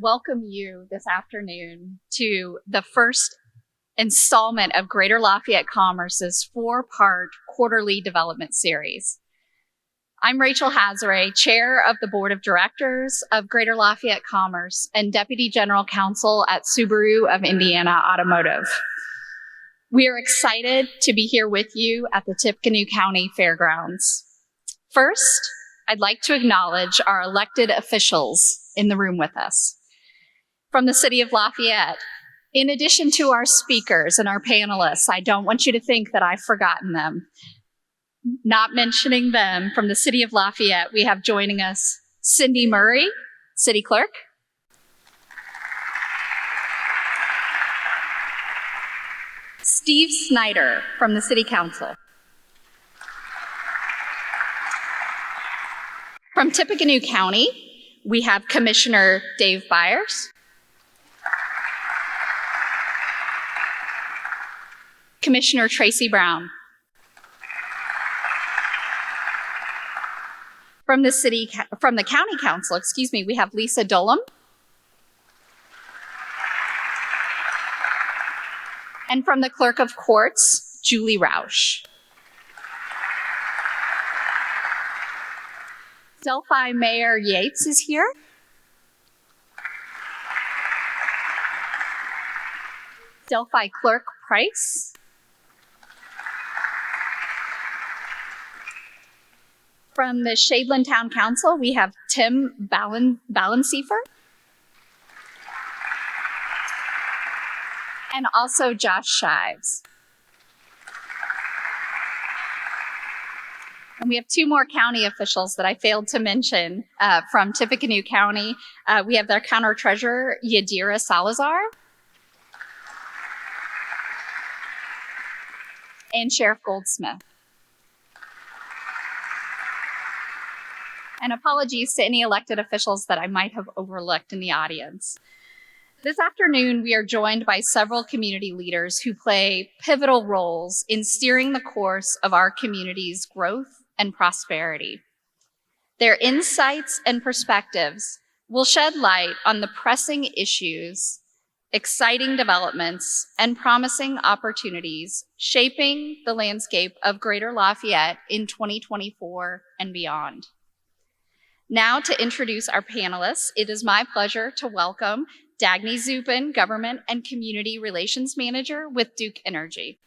welcome you this afternoon to the first installment of Greater Lafayette Commerce's 4-part quarterly development series. I'm Rachel Hazare, Chair of the Board of Directors of Greater Lafayette Commerce and Deputy General Counsel at Subaru of Indiana Automotive. We are excited to be here with you at the Tippecanoe County Fairgrounds. First, I'd like to acknowledge our elected officials in the room with us. From the City of Lafayette, in addition to our speakers and our panelists, I don't want you to think that I've forgotten them. Not mentioning them, from the City of Lafayette, we have joining us Cindy Murray, City Clerk. Steve Snyder from the City Council. From Tippecanoe County, we have Commissioner Dave Byers, Commissioner Tracy Brown. From the County Council, we have Lisa Dolam. And from the Clerk of Courts, Julie Roush. Delphi Mayor Yates is here. Delphi Clerk Price. From the Shadeland Town Council, we have Tim Ballensiefer. And also Josh Shives. And we have 2 more county officials that I failed to mention from Tippecanoe County. We have their Counter Treasurer, Yadira Salazar. And Sheriff Goldsmith. And apologies to any elected officials that I might have overlooked in the audience. This afternoon, we are joined by several community leaders who play pivotal roles in steering the course of our community's growth and prosperity. Their insights and perspectives will shed light on the pressing issues, exciting developments, and promising opportunities shaping the landscape of Greater Lafayette in 2024 and beyond. Now, to introduce our panelists, it is my pleasure to welcome Dagny Zupin, Government and Community Relations Manager with Duke Energy.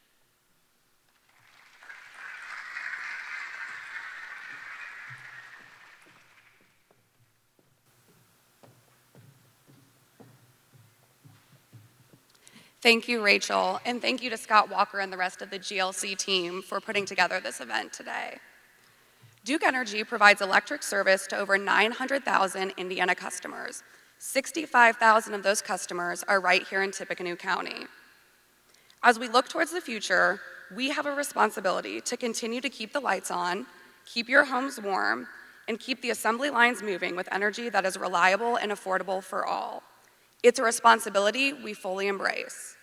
Thank you, Rachel, and thank you to Scott Walker and the rest of the GLC team for putting together this event today. Duke Energy provides electric service to over 900,000 Indiana customers. 65,000 of those customers are right here in Tippecanoe County. As we look towards the future, we have a responsibility to continue to keep the lights on, keep your homes warm, and keep the assembly lines moving with energy that is reliable and affordable for all. It's a responsibility we fully embrace.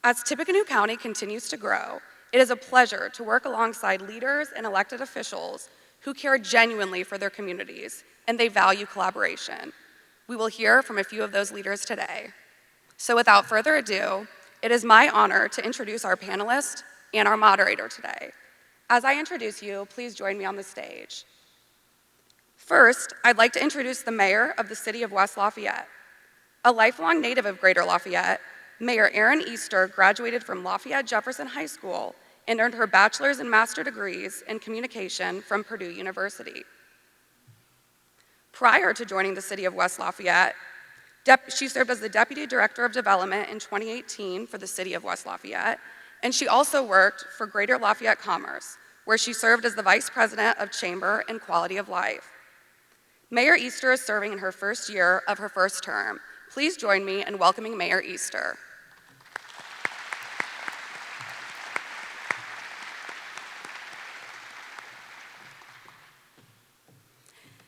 As Tippecanoe County continues to grow, it is a pleasure to work alongside leaders and elected officials who care genuinely for their communities, and they value collaboration. We will hear from a few of those leaders today. So without further ado, it is my honor to introduce our panelist and our moderator today. As I introduce you, please join me on the stage. First, I'd like to introduce the mayor of the city of West Lafayette. A lifelong native of Greater Lafayette, Mayor Erin Easter graduated from Lafayette Jefferson High School and earned her bachelor's and master's degrees in communication from Purdue University. Prior to joining the city of West Lafayette, she served as the Deputy Director of Development in 2018 for the city of West Lafayette, and she also worked for Greater Lafayette Commerce, where she served as the Vice President of Chamber and Quality of Life. Mayor Easter is serving in her first year of her first term. Please join me in welcoming Mayor Easter.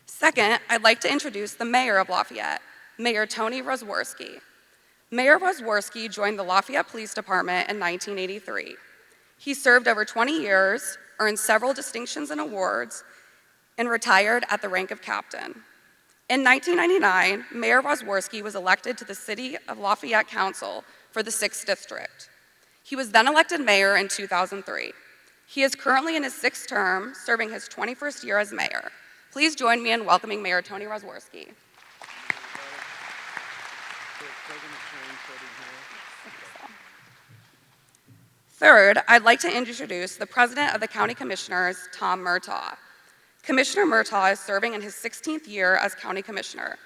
Second, I'd like to introduce the mayor of Lafayette, Mayor Tony Rosworski. Mayor Rosworski joined the Lafayette Police Department in 1983. He served over 20 years, earned several distinctions and awards, and retired at the rank of captain. In 1999, Mayor Rosworski was elected to the City of Lafayette Council for the 6th District. He was then elected mayor in 2003. He is currently in his 6th term, serving his 21st year as mayor. Please join me in welcoming Mayor Tony Rosworski. Third, I'd like to introduce the President of the County Commissioners, Tom Murtaugh. Commissioner Murtaugh is serving in his 16th year as County Commissioner.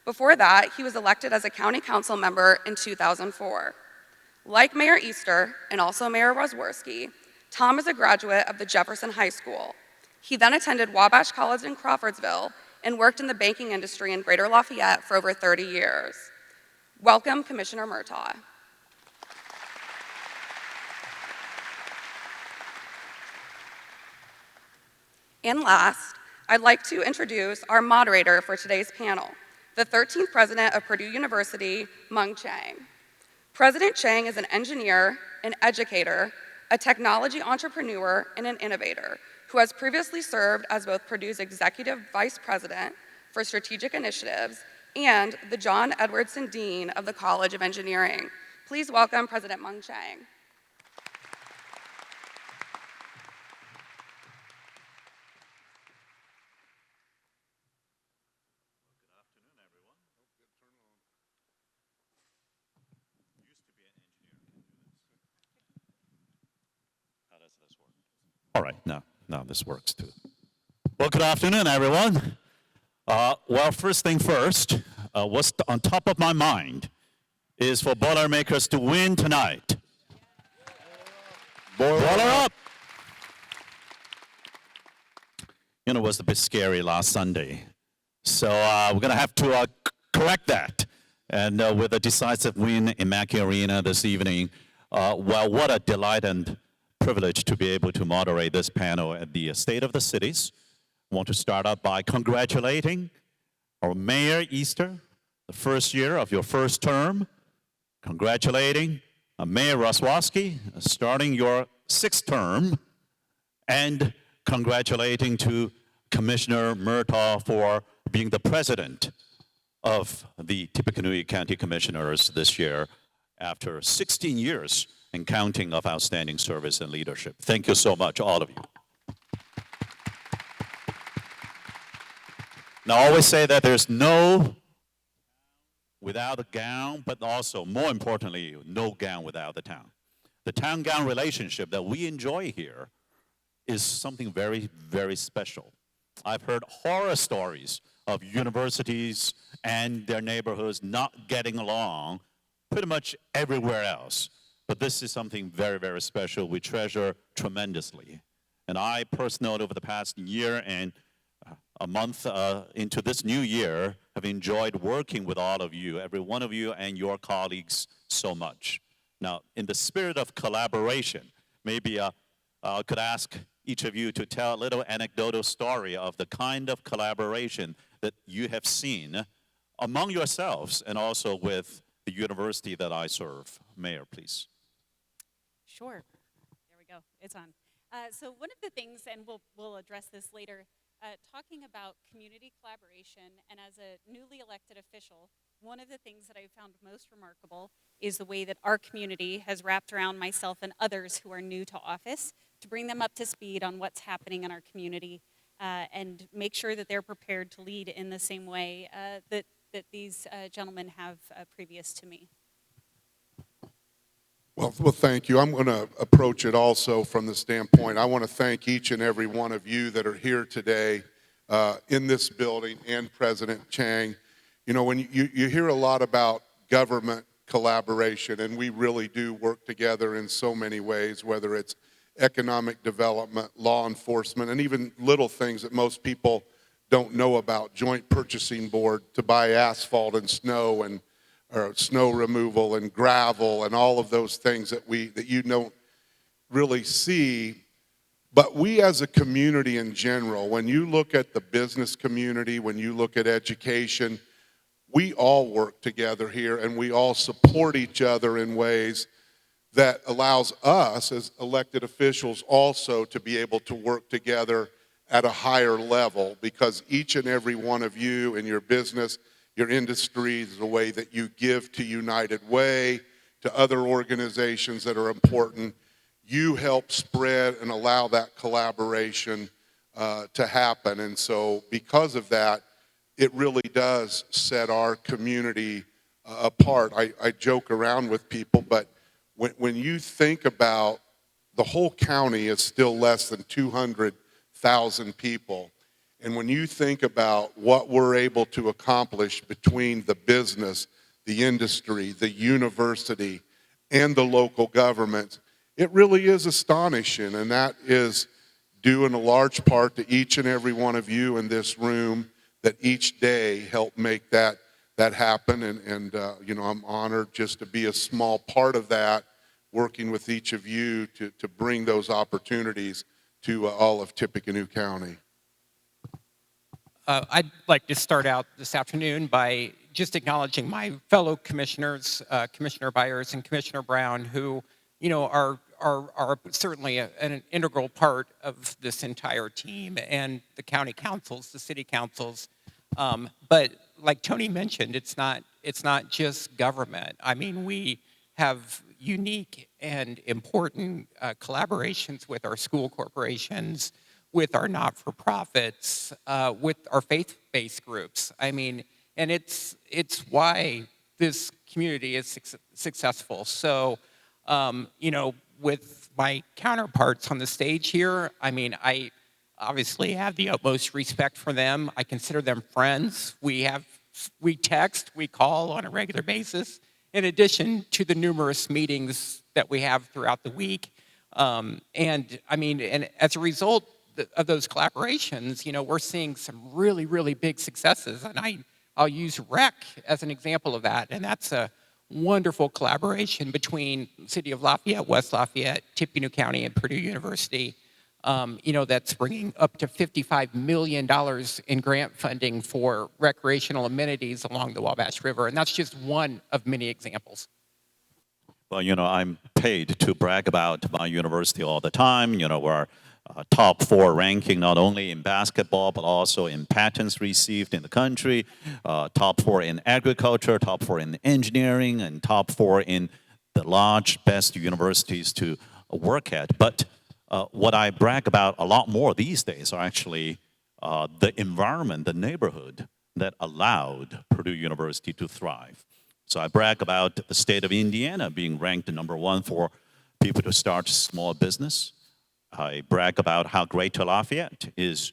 Before that, he was elected as a County Council member in 2004. Like Mayor Easter and also Mayor Rosworski, Tom is a graduate of the Jefferson High School. He then attended Wabash College in Crawfordsville and worked in the banking industry in Greater Lafayette for over 30 years. Welcome, Commissioner Murtaugh. And last, I'd like to introduce our moderator for today's panel, the 13th president of Purdue University, Mung Chiang. President Chiang is an engineer, an educator, a technology entrepreneur, and an innovator who has previously served as both Purdue's executive vice president for strategic initiatives and the John Edwardson Dean of the College of Engineering. Please welcome President Mung Chiang. All right, now this works too. Well, good afternoon, everyone. Well, first thing first, what's on top of my mind is for Boilermakers to win tonight. Boiler up! You know, it was a bit scary last Sunday. So we're going to have to correct that. And with a decisive win in Mackey Arena this evening, well, what a delight and privilege to be able to moderate this panel at the State of the Cities. I want to start out by congratulating our Mayor Easter, the first year of your first term. Congratulating Mayor Rosworski, starting your 6th term. And congratulating to Commissioner Murtaugh for being the president of the Tippecanoe County Commissioners this year after 16 years and counting of outstanding service and leadership. Thank you so much, all of you. Now, I always say that there's no without a gown, but also, more importantly, no gown without the town. The town-gown relationship that we enjoy here is something very, very special. I've heard horror stories of universities and their neighborhoods not getting along pretty much everywhere else. But this is something very, very special we treasure tremendously. And I personally, over the past year and a month into this new year, have enjoyed working with all of you, every one of you and your colleagues so much. Now, in the spirit of collaboration, maybe I could ask each of you to tell a little anecdotal story of the kind of collaboration that you have seen among yourselves and also with the university that I serve. Mayor, please. Sure. There we go. It's on. So one of the things, and we'll address this later, talking about community collaboration, and as a newly elected official, one of the things that I found most remarkable is the way that our community has wrapped around myself and others who are new to office to bring them up to speed on what's happening in our community and make sure that they're prepared to lead in the same way that these gentlemen have previous to me. Well, thank you. I'm going to approach it also from the standpoint, I want to thank each and every one of you that are here today in this building and President Chiang. You know, when you hear a lot about government collaboration, and we really do work together in so many ways, whether it's economic development, law enforcement, and even little things that most people don't know about, joint purchasing board to buy asphalt and snow and or snow removal and gravel and all of those things that you don't really see. But we as a community in general, when you look at the business community, when you look at education, we all work together here and we all support each other in ways that allows us as elected officials also to be able to work together at a higher level, because each and every one of you in your business, your industries, the way that you give to United Way, to other organizations that are important, you help spread and allow that collaboration to happen. And so because of that, it really does set our community apart. I joke around with people, but when you think about the whole county is still less than 200,000 people. And when you think about what we're able to accomplish between the business, the industry, the university, and the local governments, it really is astonishing. And that is due in a large part to each and every one of you in this room that each day help make that happen. And you know, I'm honored just to be a small part of that, working with each of you to bring those opportunities to all of Tippecanoe County. I'd like to start out this afternoon by just acknowledging my fellow commissioners, Commissioner Byers and Commissioner Brown, who, you know, are certainly an integral part of this entire team, and the county councils, the city councils. But like Tony mentioned, it's not just government. I mean, we have unique and important collaborations with our school corporations, with our not-for-profits, with our faith-based groups. I mean, and it's why this community is successful. So, you know, with my counterparts on the stage here, I mean, I obviously have the utmost respect for them. I consider them friends. We text, we call on a regular basis, in addition to the numerous meetings that we have throughout the week. And I mean, and as a result of those collaborations, you know, we're seeing some really, really big successes. And I'll use REC as an example of that. And that's a wonderful collaboration between the City of Lafayette, West Lafayette, Tippecanoe County, and Purdue University. You know, that's bringing up to $55 million in grant funding for recreational amenities along the Wabash River. And that's just one of many examples. Well, you know, I'm paid to brag about my university all the time. You know, we're top 4 ranking not only in basketball, but also in patents received in the country, top 4 in agriculture, top 4 in engineering, and top 4 in the large best universities to work at. But what I brag about a lot more these days are actually the environment, the neighborhood that allowed Purdue University to thrive. So I brag about the state of Indiana being ranked #1 for people to start small business. I brag about how Greater Lafayette is,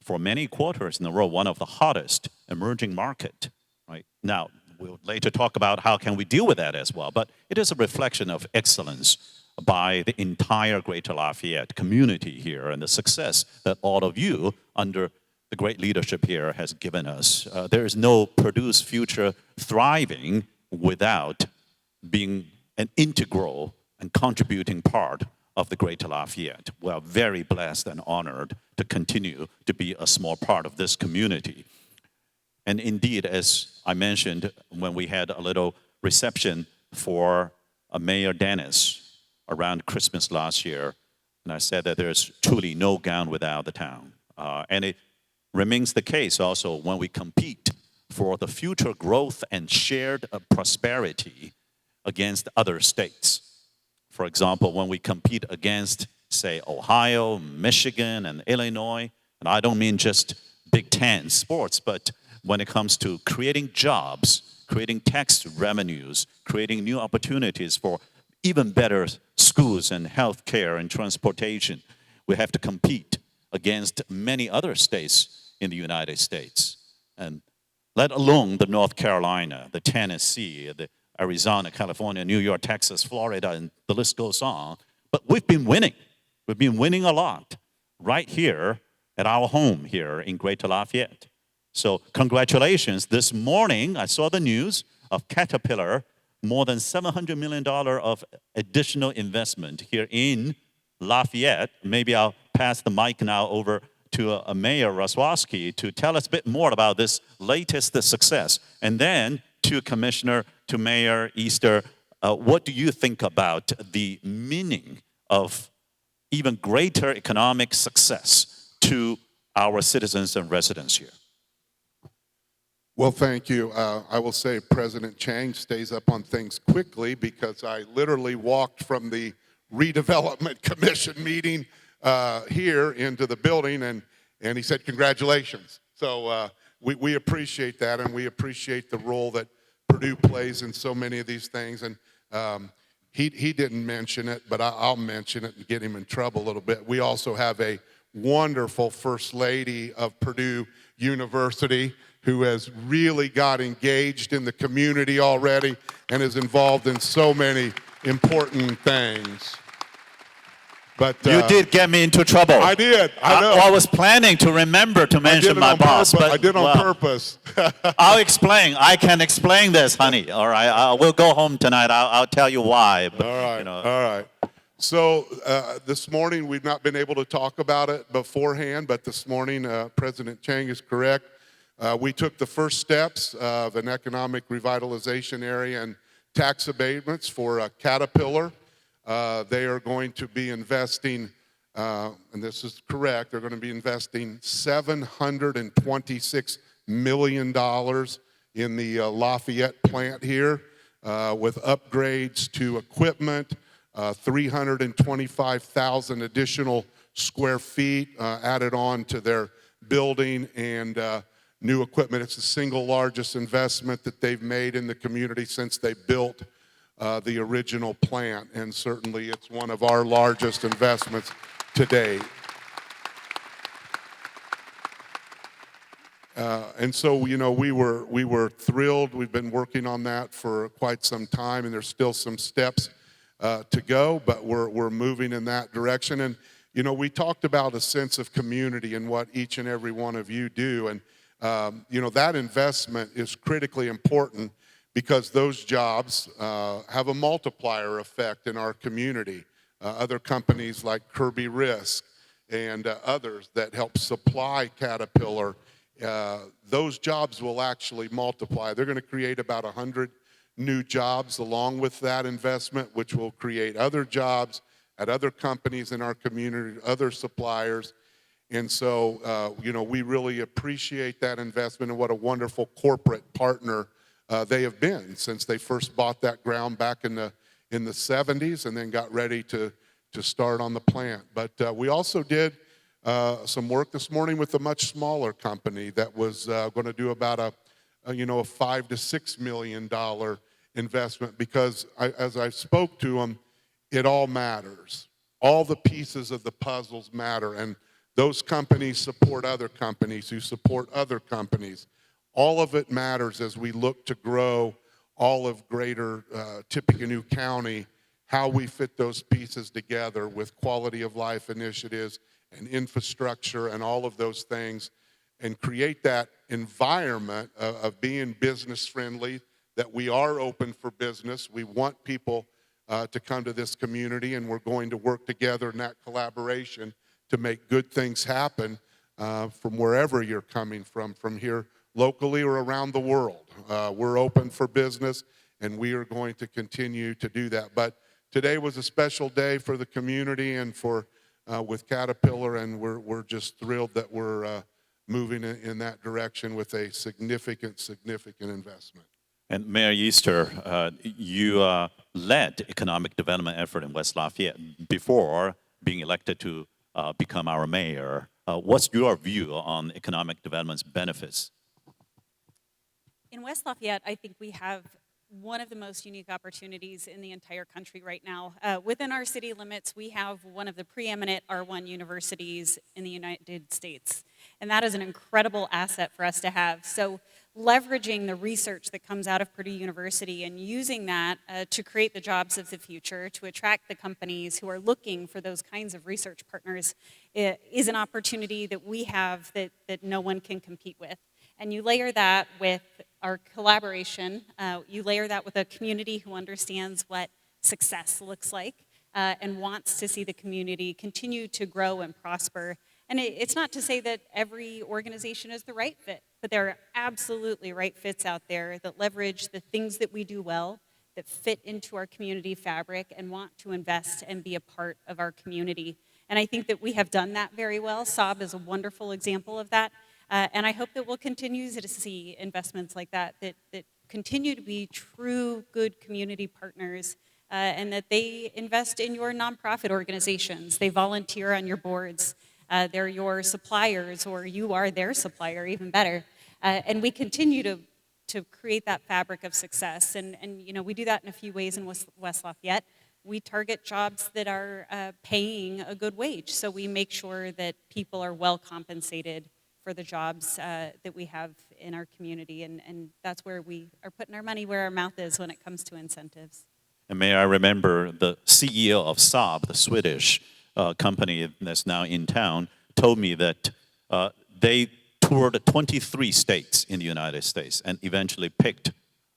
for many quarters in a row, one of the hottest emerging market. Right now, we'll later talk about how can we deal with that as well. But it is a reflection of excellence by the entire Greater Lafayette community here and the success that all of you under the great leadership here has given us. There is no Purdue's future thriving without being an integral and contributing part of the Greater Lafayette. We are very blessed and honored to continue to be a small part of this community. And indeed, as I mentioned when we had a little reception for Mayor Dennis around Christmas last year, and I said that there's truly no gown without the town. And it remains the case also when we compete for the future growth and shared prosperity against other states. For example, when we compete against, say, Ohio, Michigan, and Illinois, and I don't mean just Big Ten sports, but when it comes to creating jobs, creating tax revenues, creating new opportunities for even better schools and health care and transportation, we have to compete against many other states in the United States, and let alone the North Carolina, the Tennessee, the Arizona, California, New York, Texas, Florida, and the list goes on. But we've been winning. We've been winning a lot right here at our home here in Greater Lafayette. So congratulations. This morning, I saw the news of Caterpillar, more than $700 million of additional investment here in Lafayette. Maybe I'll pass the mic now over to Mayor Roswowski to tell us a bit more about this latest success. And then to Mayor Easter, what do you think about the meaning of even greater economic success to our citizens and residents here. Well, thank you. I will say President Chang stays up on things quickly because I literally walked from the redevelopment commission meeting here into the building, and he said, congratulations. So we appreciate that, and we appreciate the role that Purdue plays in so many of these things. And he didn't mention it, but I'll mention it and get him in trouble a little bit. We also have a wonderful First Lady of Purdue University who has really got engaged in the community already and is involved in so many important things. But You did get me into trouble. I did. I know. I was planning to remember to mention my boss, but I did on purpose. I'll explain. I can explain this, honey. All right. I will go home tonight. I'll tell you why. But, All right. you know. All right. So this morning, we've not been able to talk about it beforehand, but this morning, President Chang is correct. We took the first steps of an economic revitalization area and tax abatements for Caterpillar. They are going to be investing, and this is correct, they're going to be investing $726 million in the Lafayette plant here with upgrades to equipment, 325,000 additional square feet added on to their building, and new equipment. It's the single largest investment that they've made in the community since they built the original plant, and certainly it's one of our largest investments to date. And so, you know, we were thrilled. We've been working on that for quite some time, and there's still some steps to go, but we're moving in that direction. And you know, we talked about a sense of community and what each and every one of you do, and you know, that investment is critically important because those jobs have a multiplier effect in our community. Other companies like Kirby Risk and others that help supply Caterpillar, those jobs will actually multiply. They're going to create about 100 new jobs along with that investment, which will create other jobs at other companies in our community, other suppliers. And so, you know, we really appreciate that investment and what a wonderful corporate partner they have been since they first bought that ground back in the 70s and then got ready to start on the plant. But we also did some work this morning with a much smaller company that was going to do about a $5 to $6 million investment, because as I spoke to them, it all matters. All the pieces of the puzzles matter, and those companies support other companies who support other companies. All of it matters as we look to grow all of greater Tippecanoe County, how we fit those pieces together with quality of life initiatives and infrastructure and all of those things, and create that environment of being business friendly, that we are open for business. We want people to come to this community, and we're going to work together in that collaboration to make good things happen from wherever you're coming from here locally or around the world. We're open for business, and we are going to continue to do that. But today was a special day for the community and for with Caterpillar, and we're just thrilled that we're moving in that direction with a significant investment. And Mayor Easter, you led economic development effort in West Lafayette before being elected to become our mayor. What's your view on economic development's benefits? In West Lafayette, I think we have one of the most unique opportunities in the entire country right now. Within our city limits, we have one of the preeminent R1 universities in the United States. And that is an incredible asset for us to have. So leveraging the research that comes out of Purdue University and using that to create the jobs of the future, to attract the companies who are looking for those kinds of research partners, is an opportunity that we have that no one can compete with. And you layer that with our collaboration, you layer that with a community who understands what success looks like and wants to see the community continue to grow and prosper. And it's not to say that every organization is the right fit, but there are absolutely right fits out there that leverage the things that we do well, that fit into our community fabric and want to invest and be a part of our community. And I think that we have done that very well. Saab is a wonderful example of that. And I hope that we'll continue to see investments like that continue to be true good community partners, and that they invest in your nonprofit organizations. They volunteer on your boards. They're your suppliers, or you are their supplier, even better. And we continue to create that fabric of success. And we do that in a few ways in West Lafayette. We target jobs that are paying a good wage. So we make sure that people are well compensated for the jobs that we have in our community. And that's where we are putting our money where our mouth is when it comes to incentives. And may I remember the CEO of Saab, the Swedish company that's now in town, told me that they toured 23 states in the United States and eventually picked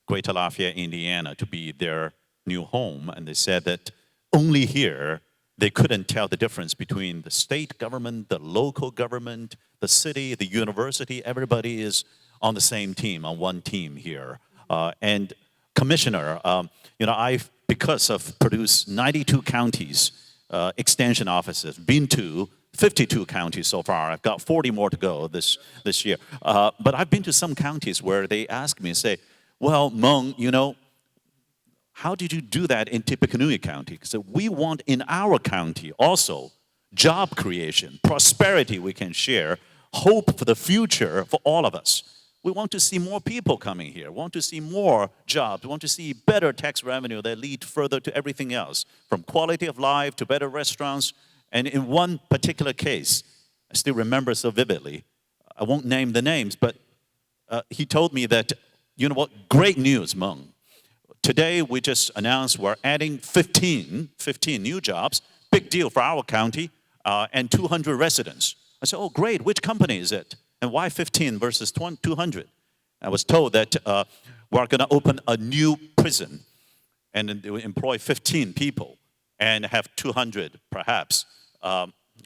Greater Lafayette, Indiana to be their new home. And they said that only here they couldn't tell the difference between the state government, the local government, the city, the university. Everybody is on the same team, on one team here. And Commissioner, I've, because of Purdue's 92 counties, extension offices, been to 52 counties so far. I've got 40 more to go this year. But I've been to some counties where they ask me and say, well, Meng, how did you do that in Tippecanoe County? Because we want in our county also job creation, prosperity we can share, hope for the future for all of us. We want to see more people coming here. We want to see more jobs. We want to see better tax revenue that lead further to everything else, from quality of life to better restaurants. And in one particular case, I still remember so vividly, I won't name the names, but he told me that, you know what, great news, Meng. Today, we just announced we're adding 15 new jobs, big deal for our county, and 200 residents. I said, oh, great, which company is it? And why 15 versus 200? I was told that we're going to open a new prison and employ 15 people and have 200, perhaps,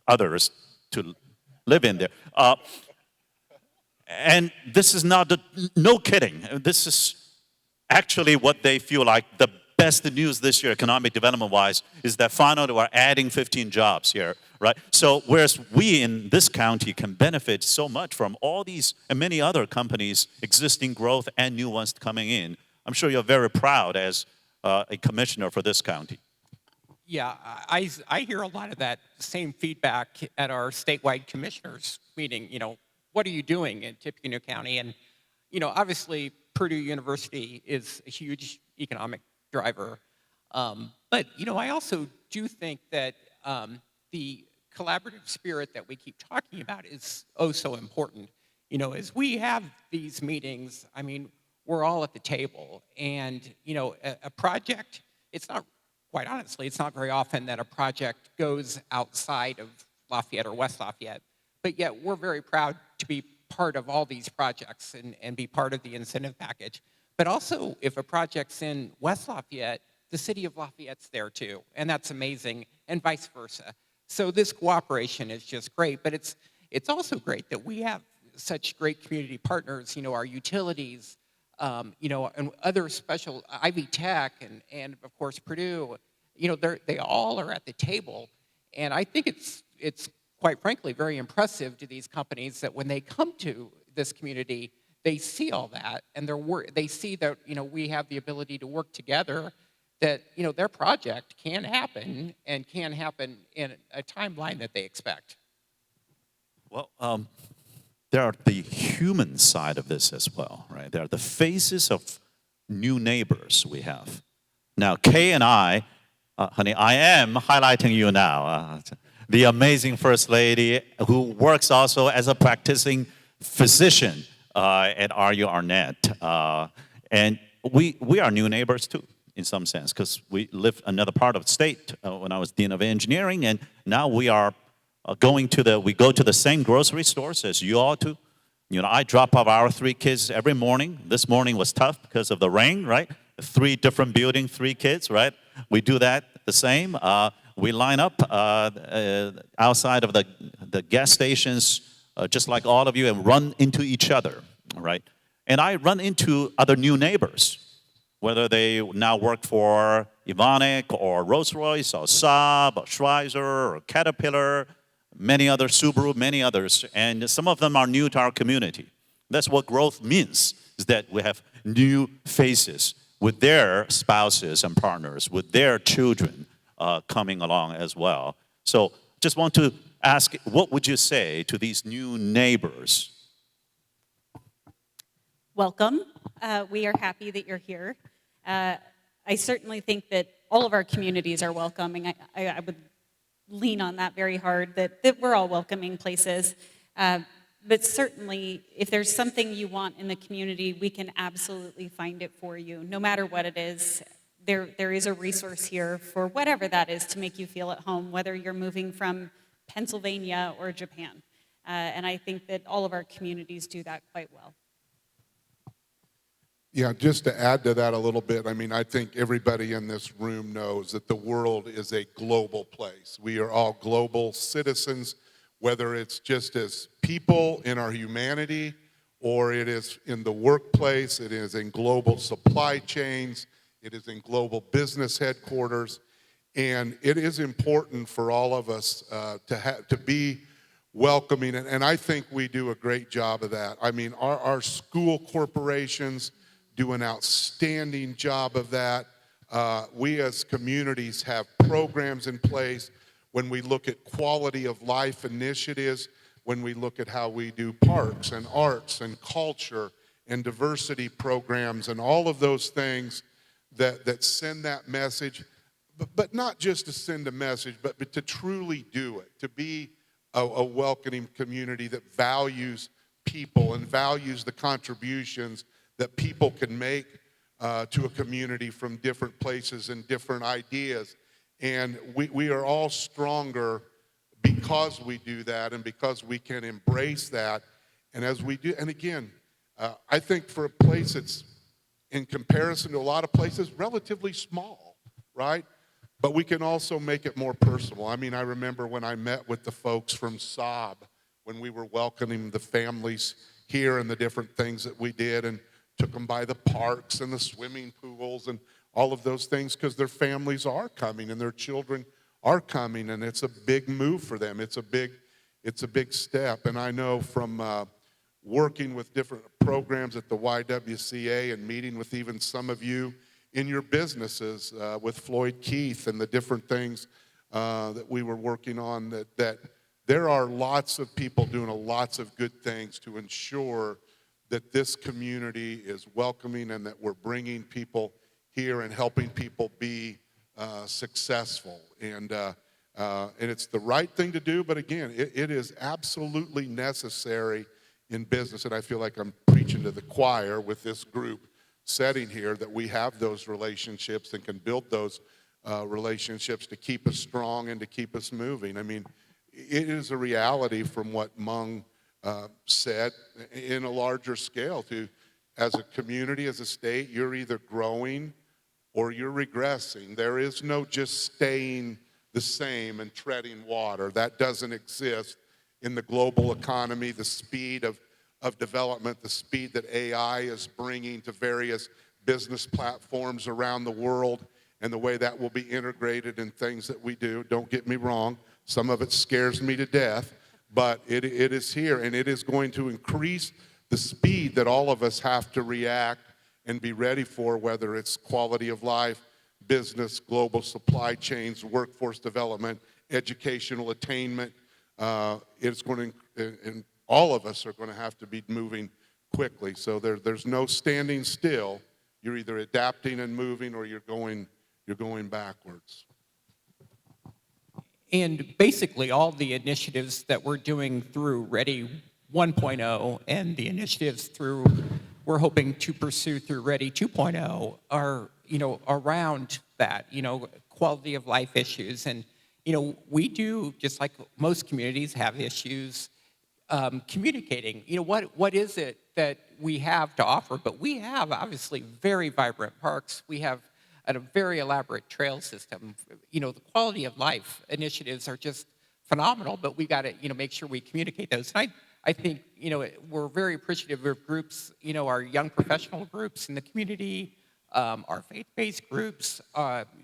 others to live in there. And this is not, no kidding, this is actually what they feel like the best news this year, economic development-wise, is that finally we're adding 15 jobs here, right? So whereas we in this county can benefit so much from all these and many other companies, existing growth and new ones coming in, I'm sure you're very proud as a commissioner for this county. Yeah, I hear a lot of that same feedback at our statewide commissioners meeting. What are you doing in Tippecanoe County? And, obviously Purdue University is a huge economic driver. But, I also do think that the collaborative spirit that we keep talking about is oh so important. As we have these meetings, we're all at the table. And, a project, quite honestly, it's not very often that a project goes outside of Lafayette or West Lafayette. But yet we're very proud to be part of all these projects and be part of the incentive package. But also, if a project's in West Lafayette, the city of Lafayette's there too, and that's amazing, and vice versa. So this cooperation is just great, but it's also great that we have such great community partners, our utilities, and other special, Ivy Tech, and of course Purdue, they all are at the table, and I think it's quite frankly very impressive to these companies that when they come to this community, they see all that, and they see that we have the ability to work together, that their project can happen and can happen in a timeline that they expect. Well, there are the human side of this as well, right? There are the faces of new neighbors we have. Now, Kay and I, honey, I am highlighting you now. The amazing First Lady who works also as a practicing physician at RU Arnett. And we are new neighbors too, in some sense, because we live another part of the state when I was Dean of Engineering, and now we are we go to the same grocery stores as you all do. I drop off our 3 kids every morning. This morning was tough because of the rain, right? 3 different buildings, 3 kids, right? We do that the same. We line up outside of the gas stations, just like all of you, and run into each other, right? And I run into other new neighbors, whether they now work for Evonik or Rolls-Royce or Saab or Schweizer or Caterpillar, many others, Subaru, many others, and some of them are new to our community. That's what growth means, is that we have new faces with their spouses and partners, with their children coming along as well. So just want to ask, what would you say to these new neighbors? Welcome. We are happy that you're here. I certainly think that all of our communities are welcoming. I would lean on that very hard, that we're all welcoming places. But certainly, if there's something you want in the community, we can absolutely find it for you. No matter what it is, there is a resource here for whatever that is to make you feel at home, whether you're moving from Pennsylvania or Japan. And I think that all of our communities do that quite well. Yeah, just to add to that a little bit, I mean, I think everybody in this room knows that the world is a global place. We are all global citizens, whether it's just as people in our humanity, or it is in the workplace, it is in global supply chains, it is in global business headquarters, and it is important for all of us to be welcoming, and I think we do a great job of that. I mean, our school corporations do an outstanding job of that. We as communities have programs in place. When we look at quality of life initiatives, when we look at how we do parks and arts and culture and diversity programs and all of those things that send that message, but not just to send a message, but to truly do it, to be a welcoming community that values people and values the contributions that people can make to a community from different places and different ideas. And we are all stronger because we do that and because we can embrace that. And as we do, and again, I think for a place that's, in comparison to a lot of places, relatively small, right? But we can also make it more personal. I mean, I remember when I met with the folks from Saab, when we were welcoming the families here and the different things that we did, and took them by the parks and the swimming pools and all of those things, because their families are coming and their children are coming, and it's a big move for them. It's a big step. And I know from working with different programs at the YWCA and meeting with even some of you in your businesses with Floyd Keith and the different things that we were working on, that there are lots of people doing lots of good things to ensure that this community is welcoming and that we're bringing people here and helping people be successful. And it's the right thing to do, but again, it is absolutely necessary in business. And I feel like I'm preaching to the choir with this group setting here, that we have those relationships and can build those relationships to keep us strong and to keep us moving. I mean, it is a reality from what Mung said in a larger scale, to as a community, as a state, you're either growing or you're regressing. There is no just staying the same and treading water. That doesn't exist in the global economy. The speed of development, the speed that AI is bringing to various business platforms around the world, and the way that will be integrated in things that we do. Don't get me wrong, some of it scares me to death, but it is here, and it is going to increase the speed that all of us have to react and be ready for, whether it's quality of life, business, global supply chains, workforce development, educational attainment. It's going to, and all of us are going to have to be moving quickly. So there's no standing still. You're either adapting and moving, or you're going backwards. And basically, all the initiatives that we're doing through Ready 1.0 and the initiatives we're hoping to pursue through Ready 2.0 are, around that, quality of life issues. And, we do, just like most communities, have issues communicating. What is it that we have to offer? But we have, obviously, very vibrant parks. We have a very elaborate trail system. The quality of life initiatives are just phenomenal, but we got to, make sure we communicate those. And I think, we're very appreciative of groups, our young professional groups in the community, our faith-based groups,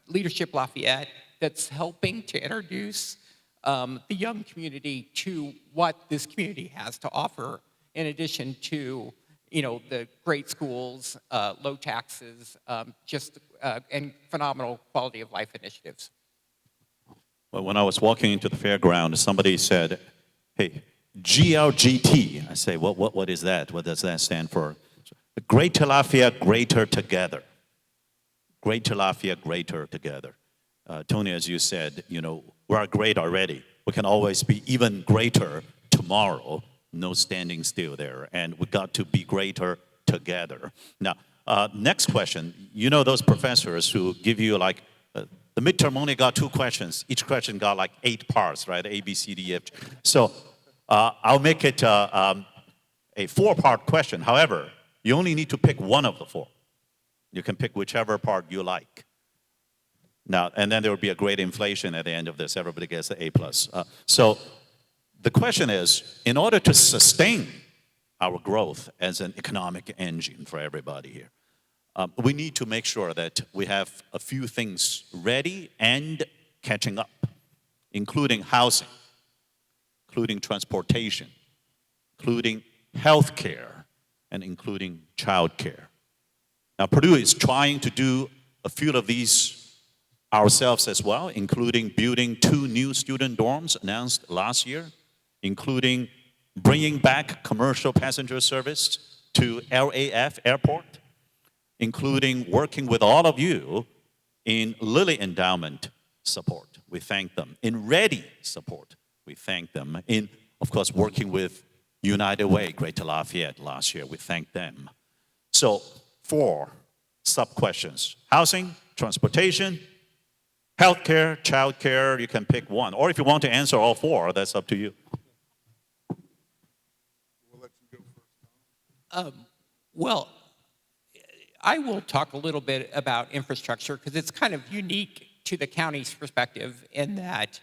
Leadership Lafayette, that's helping to introduce the young community to what this community has to offer, in addition to, the great schools, low taxes, and phenomenal quality of life initiatives. Well, when I was walking into the fairground, somebody said, hey, GLGT. I say, what is that? What does that stand for? Greater Lafayette, greater together. Greater Lafayette, greater together. Tony, as you said, we are great already. We can always be even greater tomorrow. No standing still there. And we got to be greater together. Now, next question. Those professors who give you the midterm only got 2 questions. Each question got 8 parts, right? A, B, C, D, F. So I'll make it a 4-part question. However, you only need to pick one of the 4. You can pick whichever part you like. Now, and then there will be a great inflation at the end of this. Everybody gets the A+. So the question is, in order to sustain our growth as an economic engine for everybody here, we need to make sure that we have a few things ready and catching up, including housing, including transportation, including healthcare, and including childcare. Now, Purdue is trying to do a few of these ourselves as well, including building 2 new student dorms announced last year, including bringing back commercial passenger service to LAF Airport, including working with all of you in Lilly Endowment support. We thank them. In Ready support, we thank them. In, of course, working with United Way, Greater Lafayette last year, we thank them. So 4 sub-questions: housing, transportation, healthcare, childcare. You can pick one. Or if you want to answer all 4, that's up to you. We'll let you go first. Well, I will talk a little bit about infrastructure because it's kind of unique to the county's perspective in that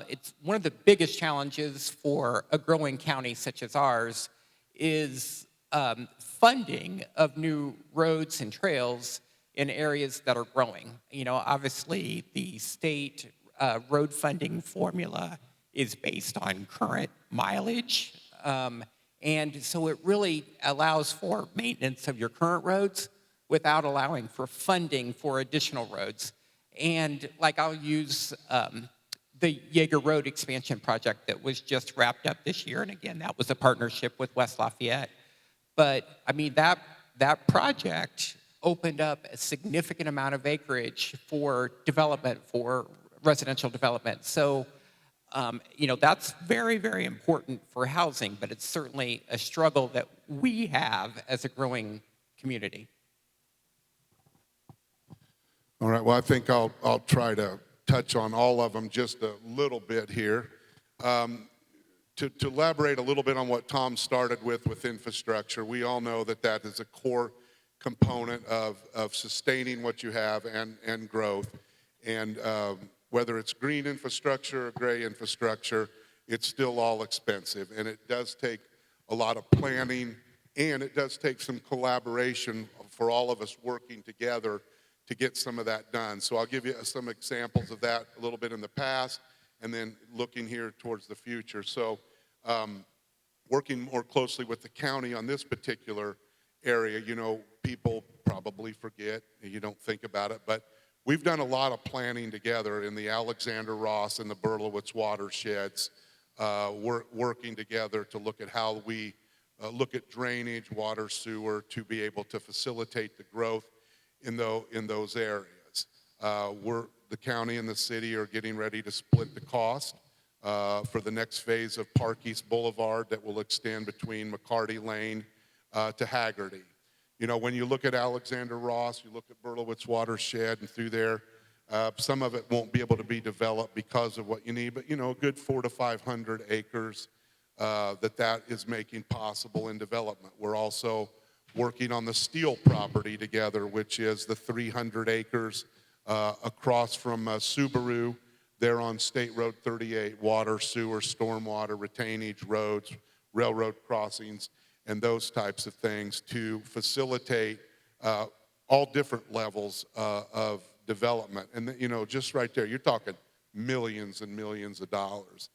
it's one of the biggest challenges for a growing county such as ours is funding of new roads and trails in areas that are growing. Obviously the state road funding formula is based on current mileage. And so it really allows for maintenance of your current roads without allowing for funding for additional roads. And I'll use the Yeager Road expansion project that was just wrapped up this year. And again, that was a partnership with West Lafayette. But I mean, that project opened up a significant amount of acreage for development, for residential development. So that's very, very important for housing, but it's certainly a struggle that we have as a growing community. All right, well, I think I'll try to touch on all of them just a little bit here. To elaborate a little bit on what Tom started with infrastructure, we all know that is a core component of sustaining what you have and growth. And whether it's green infrastructure or gray infrastructure, it's still all expensive. And it does take a lot of planning, and it does take some collaboration for all of us working together to get some of that done. So I'll give you some examples of that a little bit in the past, and then looking here towards the future. So working more closely with the county on this particular area, people probably forget, you don't think about it, but we've done a lot of planning together in the Alexander Ross and the Berlowitz watersheds, working together to look at how we look at drainage, water, sewer, to be able to facilitate the growth in those areas. The county and the city are getting ready to split the cost for the next phase of Park East Boulevard that will extend between McCarty Lane to Haggerty. When you look at Alexander Ross, you look at Berlowitz watershed and through there, some of it won't be able to be developed because of what you need, but a good 400 to 500 acres that is making possible in development. We're also working on the Steele property together, which is the 300 acres across from Subaru. They're on State Road 38, water, sewer, stormwater, retainage roads, railroad crossings, and those types of things to facilitate all different levels of development. And, you know, just right there, you're talking millions and millions of dollars.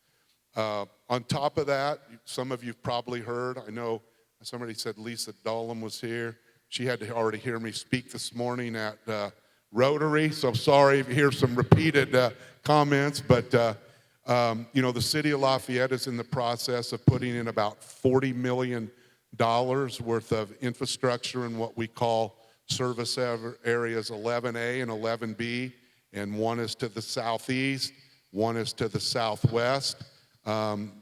On top of that, some of you've probably heard, I know somebody said Lisa Dolan was here. She had to already hear me speak this morning at Rotary, so sorry if you hear some repeated comments, but you know, the city of Lafayette is in the process of putting in about $40 million worth of infrastructure in what we call service areas 11A and 11B, and one is to the southeast, one is to the southwest.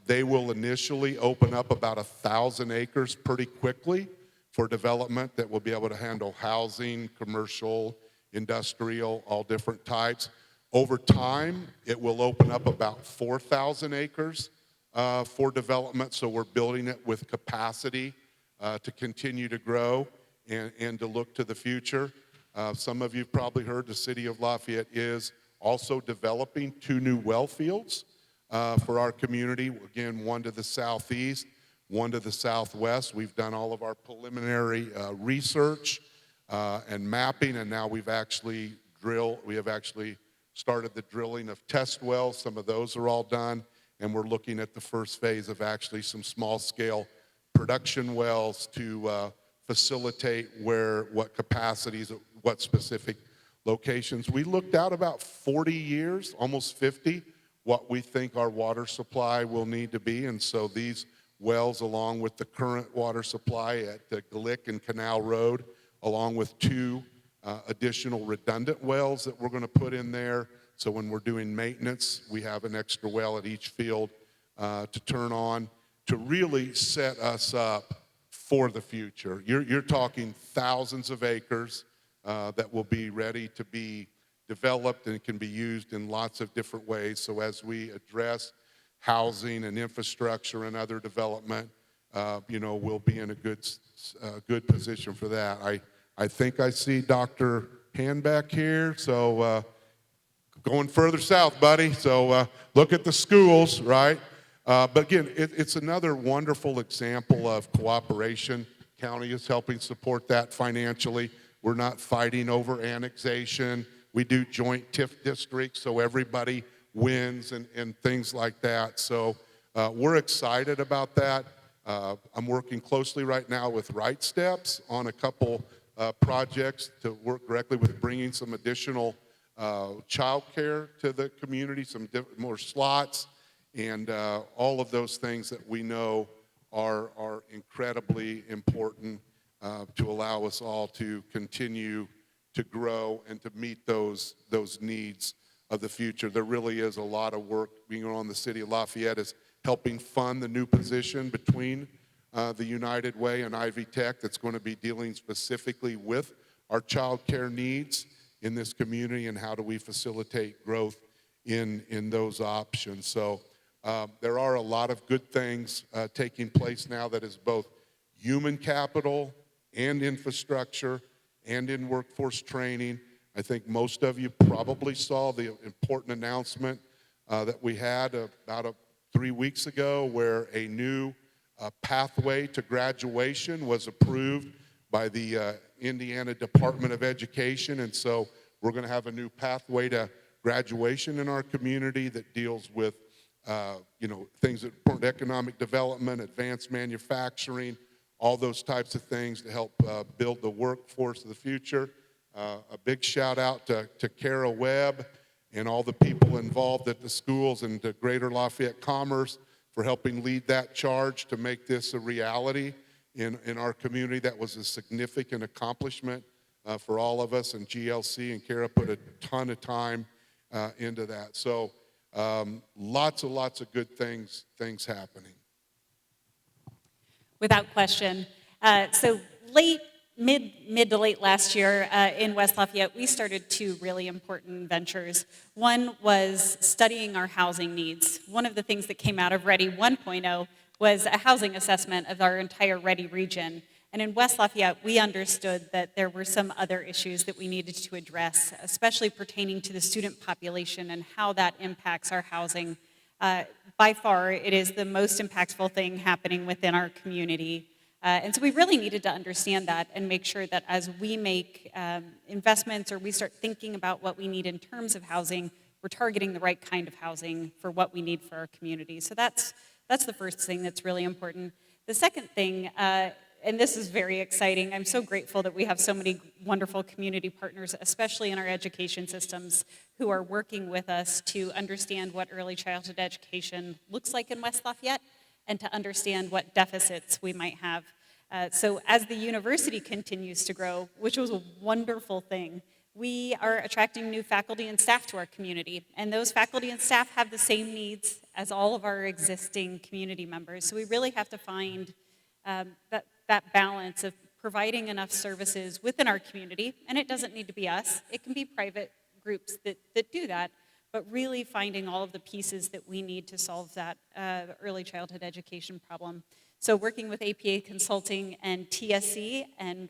They will initially open up about 1,000 acres pretty quickly for development that will be able to handle housing, commercial, industrial, all different types. Over time, it will open up about 4,000 acres for development, so we're building it with capacity to continue to grow and to look to the future. Some of you have probably heard the city of Lafayette is also developing 2 new well fields for our community. Again, one to the southeast, one to the southwest. We've done all of our preliminary research and mapping, and now we have actually started the drilling of test wells. Some of those are all done, and we're looking at the first phase of actually some small-scale production wells to facilitate what capacities, what specific locations. We looked out about 40 years, almost 50, what we think our water supply will need to be, and so these wells, along with the current water supply at the Glick and Canal Road, along with 2 additional redundant wells that we're going to put in there. So when we're doing maintenance, we have an extra well at each field to turn on to really set us up for the future. You're talking thousands of acres that will be ready to be developed and can be used in lots of different ways. So as we address housing and infrastructure and other development, you know, we'll be in a good position for that. I think I see Dr. Hand back here, so going further south, buddy. So look at the schools, right? But again, it's another wonderful example of cooperation. County is helping support that financially. We're not fighting over annexation. We do joint TIF districts, so everybody wins and things like that. So we're excited about that. I'm working closely right now with Right Steps on a couple projects to work directly with bringing some additional child care to the community, some more slots, and all of those things that we know are incredibly important to allow us all to continue to grow and to meet those needs of the future. There really is a lot of work being on. The city of Lafayette is helping fund the new position between the United Way and Ivy Tech that's going to be dealing specifically with our child care needs in this community and how do we facilitate growth in those options. So there are a lot of good things taking place now that is both human capital and infrastructure and in workforce training. I think most of you probably saw the important announcement that we had about 3 weeks ago where a new pathway to graduation was approved by the Indiana Department of Education. And so we're going to have a new pathway to graduation in our community that deals with you know, things that support economic development, advanced manufacturing, all those types of things to help build the workforce of the future. A big shout out to Kara Webb and all the people involved at the schools and to Greater Lafayette Commerce for helping lead that charge to make this a reality in our community. That was a significant accomplishment for all of us, and GLC and Kara put a ton of time into that. So lots of good things happening. Without question. So mid to late last year in West Lafayette, we started 2 really important ventures. One was studying our housing needs. One of the things that came out of Ready 1.0 was a housing assessment of our entire Ready region. And in West Lafayette, we understood that there were some other issues that we needed to address, especially pertaining to the student population and how that impacts our housing. By far, it is the most impactful thing happening within our community. And so we really needed to understand that and make sure that as we make investments or we start thinking about what we need in terms of housing, we're targeting the right kind of housing for what we need for our community. So that's the first thing that's really important. The second thing, and this is very exciting, I'm so grateful that we have so many wonderful community partners, especially in our education systems, who are working with us to understand what early childhood education looks like in West Lafayette and to understand what deficits we might have. So as the university continues to grow, which was a wonderful thing, we are attracting new faculty and staff to our community. And those faculty and staff have the same needs as all of our existing community members. So we really have to find that balance of providing enough services within our community. And it doesn't need to be us. It can be private groups that do that. But really finding all of the pieces that we need to solve that early childhood education problem. So working with APA Consulting and TSC and,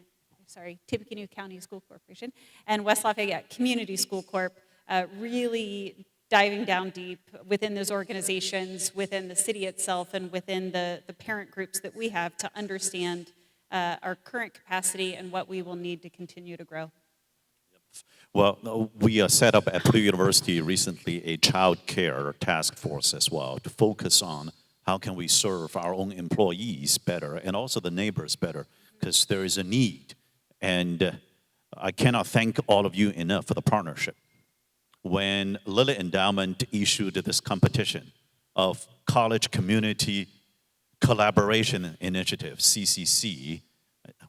Tippecanoe County School Corporation and West Lafayette Community School Corp, really diving down deep within those organizations, within the city itself, and within the parent groups that we have to understand our current capacity and what we will need to continue to grow. Well, we set up at Purdue University recently a child care task force as well to focus on how can we serve our own employees better and also the neighbors better, because there is a need. And I cannot thank all of you enough for the partnership. When Lilly Endowment issued this competition of College Community Collaboration Initiative, CCC,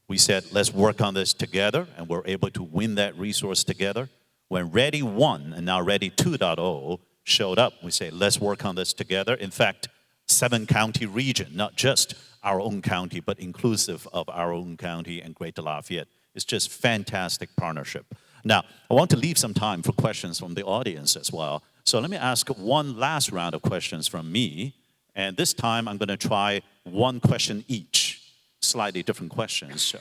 we said, let's work on this together, and we're able to win that resource together. When Ready 1 and now Ready 2.0 showed up, we say, let's work on this together. In fact, 7-county region, not just our own county, but inclusive of our own county and Greater Lafayette. It's just fantastic partnership. Now, I want to leave some time for questions from the audience as well. So let me ask one last round of questions from me. And this time, I'm going to try one question each. Slightly different questions.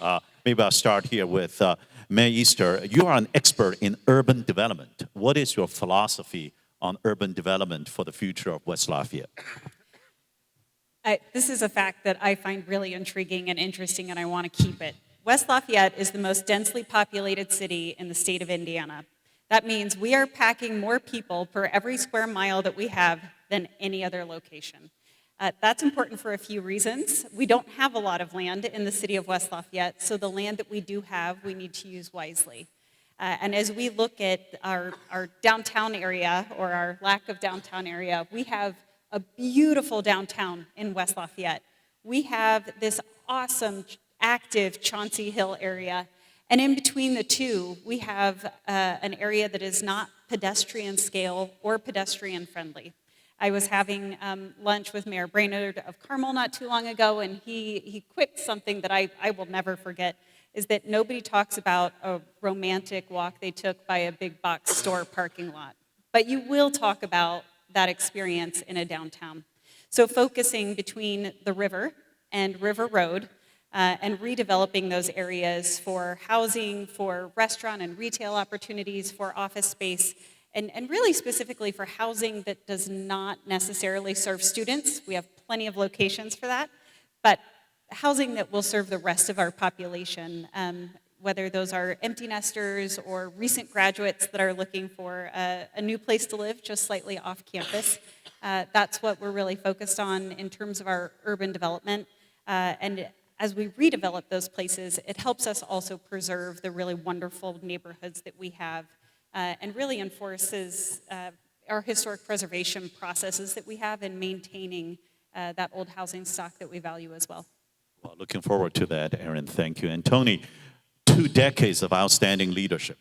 Maybe I'll start here with Mayor Easter. You are an expert in urban development. What is your philosophy on urban development for the future of West Lafayette? This is a fact that I find really intriguing and interesting, and I want to keep it. West Lafayette is the most densely populated city in the state of Indiana. That means we are packing more people per every square mile that we have than any other location. That's important for a few reasons. We don't have a lot of land in the city of West Lafayette, so the land that we do have, we need to use wisely. And as we look at our downtown area, or our lack of downtown area, we have a beautiful downtown in West Lafayette. We have this awesome, active Chauncey Hill area, and in between the two, we have an area that is not pedestrian scale or pedestrian friendly. I was having lunch with Mayor Brainerd of Carmel not too long ago, and he quipped something that I will never forget, is that nobody talks about a romantic walk they took by a big box store parking lot. But you will talk about that experience in a downtown. So focusing between the river and River Road and redeveloping those areas for housing, for restaurant and retail opportunities, for office space, and really specifically for housing that does not necessarily serve students. We have plenty of locations for that, but housing that will serve the rest of our population, whether those are empty nesters or recent graduates that are looking for a new place to live just slightly off campus. That's what we're really focused on in terms of our urban development. And as we redevelop those places, it helps us also preserve the really wonderful neighborhoods that we have, and really enforces our historic preservation processes that we have in maintaining that old housing stock that we value as well. Well, looking forward to that, Erin. Thank you. And Tony, 2 decades of outstanding leadership.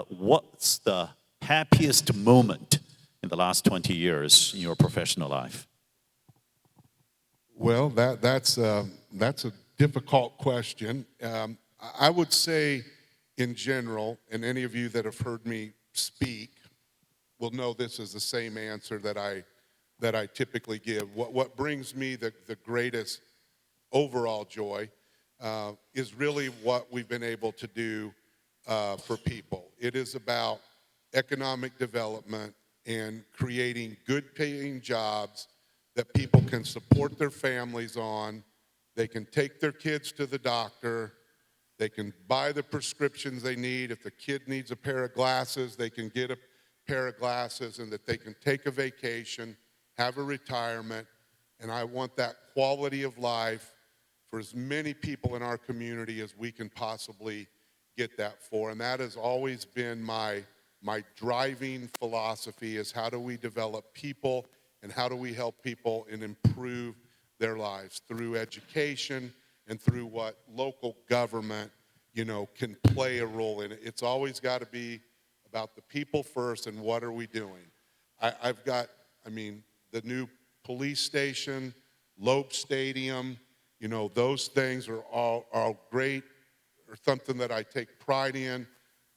What's the happiest moment in the last 20 years in your professional life? Well, that's a difficult question. I would say, in general, and any of you that have heard me speak will know this is the same answer that I typically give. What brings me the greatest overall joy is really what we've been able to do for people. It is about economic development and creating good paying jobs that people can support their families on They can take their kids to the doctor. They can buy the prescriptions they need. If the kid needs a pair of glasses, they can get a pair of glasses, and that they can take a vacation, have a retirement. And I want that quality of life for as many people in our community as we can possibly get that for. And that has always been my driving philosophy, is how do we develop people and how do we help people and improve their lives through education and through what local government, can play a role in it. It's always got to be about the people first and what are we doing. I've got, the new police station, Loeb Stadium, those things are all great, or something that I take pride in,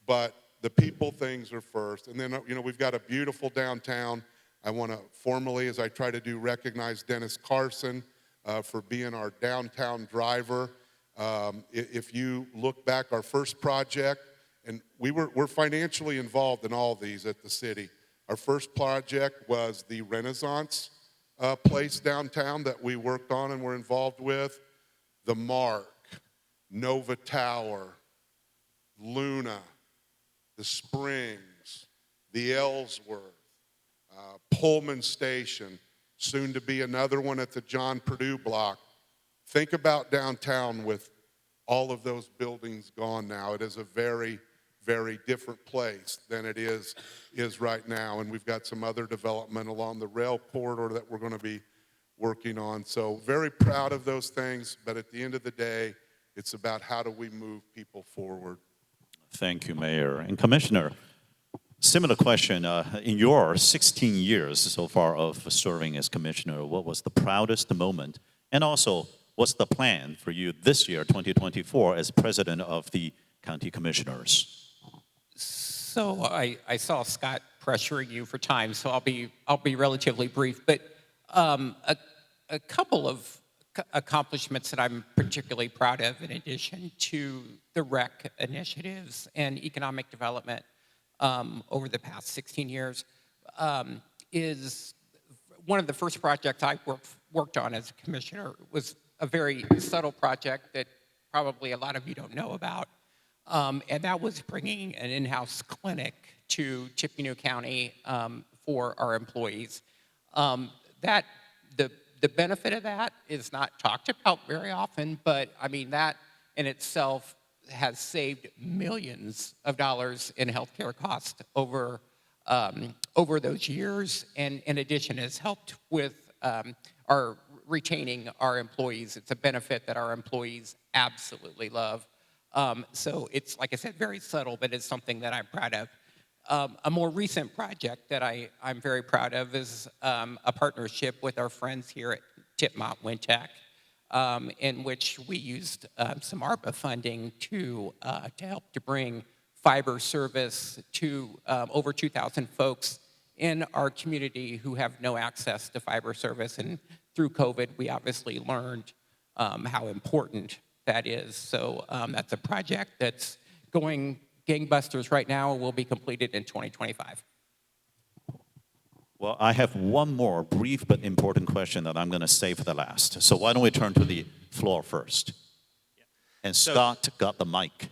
but the people things are first. And then, we've got a beautiful downtown. I want to formally, as I try to do, recognize Dennis Carson for being our downtown driver. If you look back, our first project, and we're financially involved in all these at the city. Our first project was the Renaissance place downtown that we worked on and were involved with. The Mark, Nova Tower, Luna, the Springs, the Ellsworth, Pullman Station, soon to be another one at the John Purdue block. Think about downtown with all of those buildings gone now. It is a very, very different place than it is right now. And we've got some other development along the rail corridor that we're going to be working on. So very proud of those things, but at the end of the day, it's about how do we move people forward. Thank you, Mayor. And Commissioner, similar question. In your 16 years so far of serving as commissioner, what was the proudest moment? And also, what's the plan for you this year, 2024, as president of the county commissioners? So I saw Scott pressuring you for time, so I'll be relatively brief. But a couple of accomplishments that I'm particularly proud of, in addition to the rec initiatives and economic development over the past 16 years, is one of the first projects I worked on as a commissioner was a very subtle project that probably a lot of you don't know about, and that was bringing an in-house clinic to Tippecanoe County for our employees. The benefit of that is not talked about very often, but that in itself has saved millions of dollars in healthcare costs over those years, and in addition has helped with our retaining our employees. It's a benefit that our employees absolutely love. So it's, like I said, very subtle, but it's something that I'm proud of. A more recent project that I'm very proud of is a partnership with our friends here at Tipmont Wintech, in which we used some ARPA funding to help to bring fiber service to over 2,000 folks in our community who have no access to fiber service. And through COVID, we obviously learned how important that is. So that's a project that's going gangbusters right now, will be completed in 2025. Well, I have one more brief but important question that I'm going to save for the last. So why don't we turn to the floor first? Yeah. And Scott got the mic.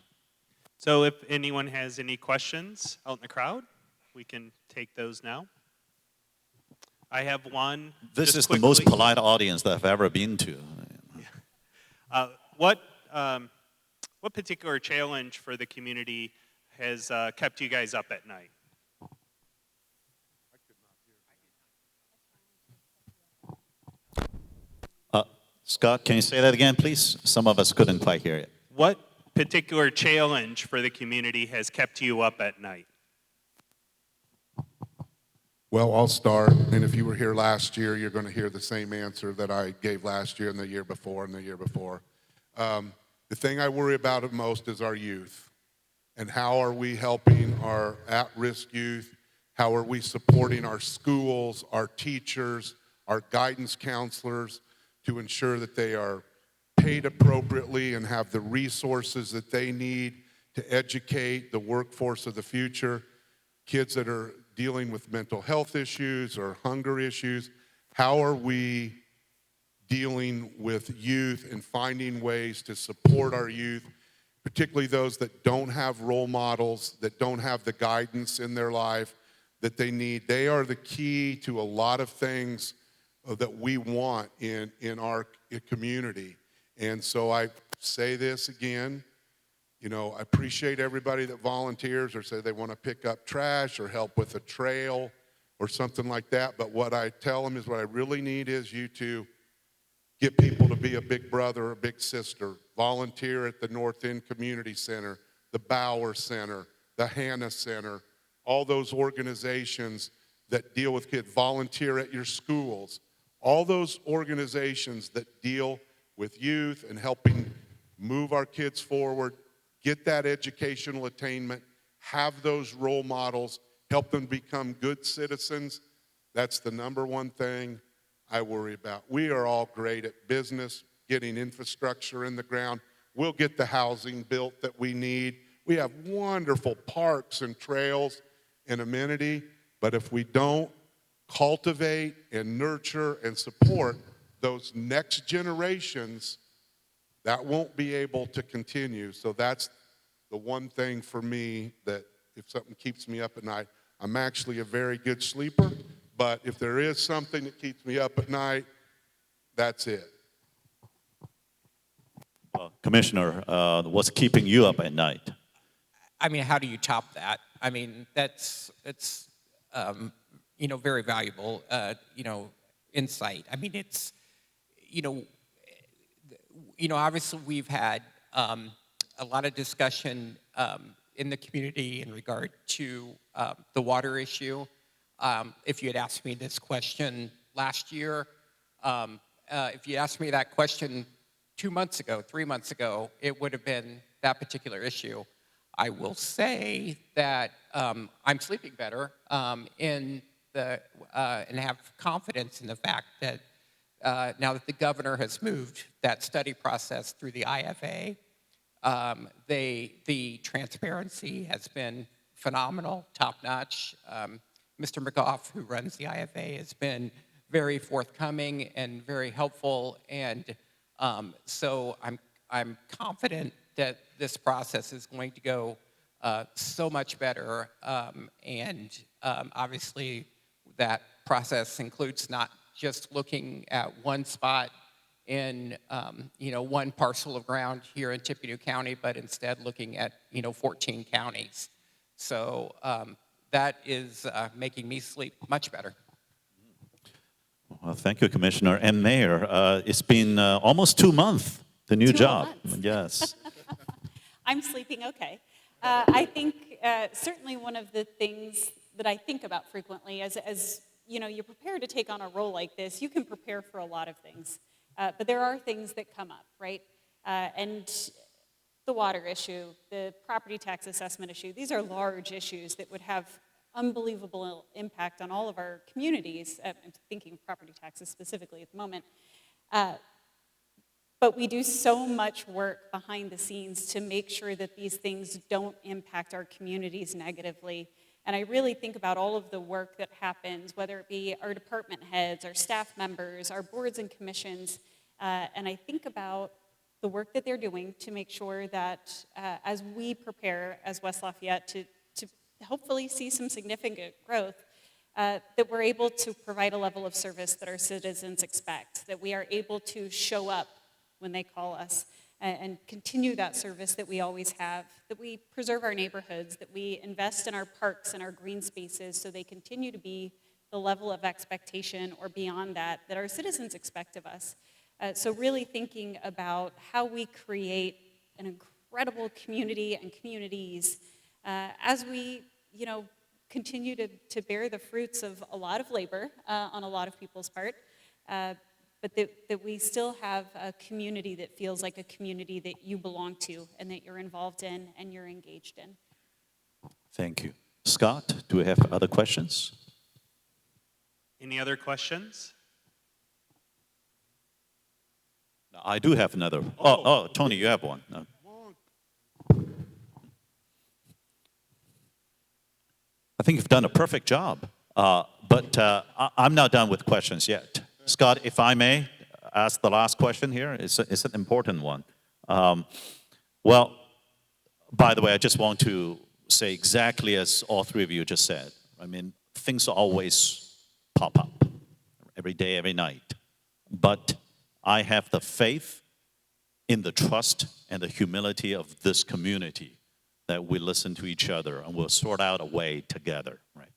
So if anyone has any questions out in the crowd, we can take those now. I have one. This is the most polite audience that I've ever been to. What particular challenge for the community has kept you guys up at night? Scott, can you say that again, please? Some of us couldn't quite hear it. What particular challenge for the community has kept you up at night? Well, I'll start, and if you were here last year, you're going to hear the same answer that I gave last year and the year before and the year before. The thing I worry about the most is our youth, and how are we helping our at-risk youth? How are we supporting our schools, our teachers, our guidance counselors to ensure that they are paid appropriately and have the resources that they need to educate the workforce of the future? Kids that are dealing with mental health issues or hunger issues, how are we dealing with youth and finding ways to support our youth, particularly those that don't have role models, that don't have the guidance in their life that they need. They are the key to a lot of things that we want in our community. And so I say this again, you know, I appreciate everybody that volunteers or say they want to pick up trash or help with a trail or something like that. But what I tell them is what I really need is you to get people to be a big brother or a big sister. Volunteer at the North End Community Center, the Bauer Center, the Hannah Center, all those organizations that deal with kids. Volunteer at your schools. All those organizations that deal with youth and helping move our kids forward, get that educational attainment, have those role models, help them become good citizens. That's the number one thing I worry about. We are all great at business, getting infrastructure in the ground. We'll get the housing built that we need. We have wonderful parks and trails and amenity, but if we don't cultivate and nurture and support those next generations, that won't be able to continue. So that's the one thing for me that if something keeps me up at night, I'm actually a very good sleeper, but if there is something that keeps me up at night, that's it. Commissioner, what's keeping you up at night? I mean, how do you top that? I mean, it's you know, very valuable, you know, insight. I mean, it's, you know, obviously we've had a lot of discussion in the community in regard to the water issue. If you had asked me this question last year, if you asked me that question 2 months ago, 3 months ago, it would have been that particular issue. I will say that I'm sleeping better and have confidence in the fact that now that the governor has moved that study process through the IFA, the transparency has been phenomenal, top-notch. Mr. McGough, who runs the IFA, has been very forthcoming and very helpful, and so I'm confident that this process is going to go so much better, and obviously that process includes not just looking at one spot in you know, one parcel of ground here in Tippecanoe County, but instead looking at, you know, 14 counties. So that is making me sleep much better. Well, thank you, Commissioner. And Mayor, it's been almost 2 months, the new 2 job. months. Yes. I'm sleeping okay. I think certainly one of the things that I think about frequently as you know, you're prepared to take on a role like this, you can prepare for a lot of things. But there are things that come up, right? And the water issue, the property tax assessment issue, these are large issues that would have unbelievable impact on all of our communities. I'm thinking of property taxes specifically at the moment. But we do so much work behind the scenes to make sure that these things don't impact our communities negatively. And I really think about all of the work that happens, whether it be our department heads, our staff members, our boards and commissions, and I think about the work that they're doing to make sure that as we prepare as West Lafayette to hopefully see some significant growth, that we're able to provide a level of service that our citizens expect, that we are able to show up when they call us, and continue that service that we always have, that we preserve our neighborhoods, that we invest in our parks and our green spaces so they continue to be the level of expectation or beyond that our citizens expect of us. So really thinking about how we create an incredible community and communities as we, you know, continue to bear the fruits of a lot of labor on a lot of people's part, but that we still have a community that feels like a community that you belong to and that you're involved in and you're engaged in. Thank you. Scott, do we have other questions? Any other questions? No, I do have another. Oh, Tony, you have one. No. I think you've done a perfect job, but I'm not done with questions yet. Scott, if I may, ask the last question here? It's an important one. Well, by the way, I just want to say exactly as all three of you just said. I mean, things always pop up every day, every night. But I have the faith in the trust and the humility of this community that we listen to each other and we'll sort out a way together, right?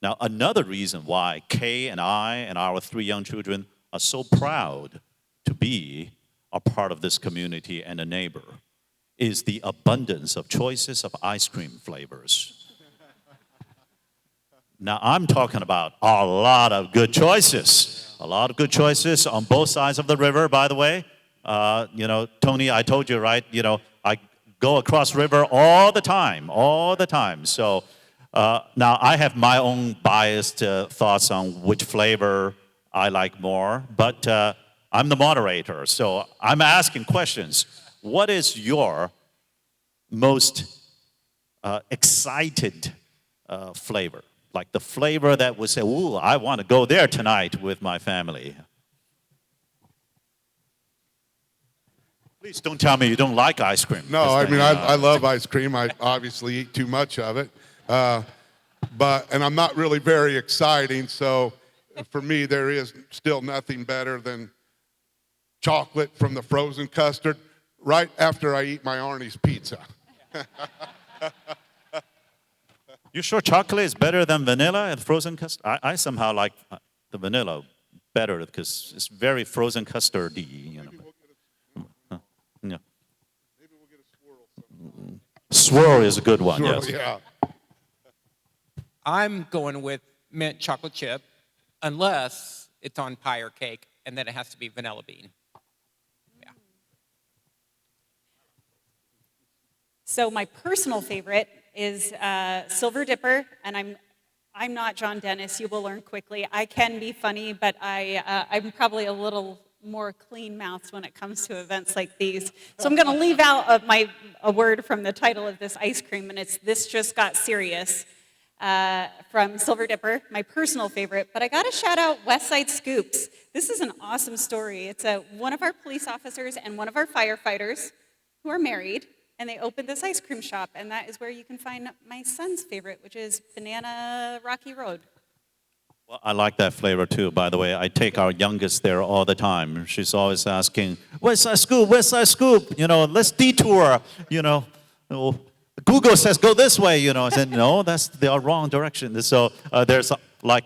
Now, another reason why Kay and I and our three young children are so proud to be a part of this community and a neighbor is the abundance of choices of ice cream flavors. Now, I'm talking about a lot of good choices. A lot of good choices on both sides of the river, by the way. You know, Tony, I told you, right? You know, I go across river all the time. So now I have my own biased thoughts on which flavor I like more, but I'm the moderator, so I'm asking questions. What is your most excited flavor? Like the flavor that would say, ooh, I want to go there tonight with my family. Please don't tell me you don't like ice cream. No, I mean, I love ice cream. I obviously eat too much of it. And I'm not really very exciting, so for me, there is still nothing better than chocolate from the frozen custard right after I eat my Arnie's pizza. You sure chocolate is better than vanilla and frozen custard? I somehow like the vanilla better because it's very frozen custardy, you know. Yeah. Maybe we'll get a swirl. Swirl is a good one, Swirl, yes. yeah. I'm going with mint chocolate chip, unless it's on pie or cake, and then it has to be vanilla bean. Yeah. So my personal favorite is Silver Dipper, and I'm not John Dennis. You will learn quickly. I can be funny, but I'm probably a little more clean-mouthed when it comes to events like these. So I'm going to leave out a word from the title of this ice cream, and it's "This Just Got Serious" from Silver Dipper, my personal favorite. But I got to shout out West Side Scoops. This is an awesome story. It's one of our police officers and one of our firefighters who are married, and they opened this ice cream shop, and that is where you can find my son's favorite, which is Banana Rocky Road. Well, I like that flavor too, by the way. I take our youngest there all the time. She's always asking, West Side Scoop, West Side Scoop, you know, let's detour, you know. Google says go this way, you know. I said, no, that's the wrong direction. So there's like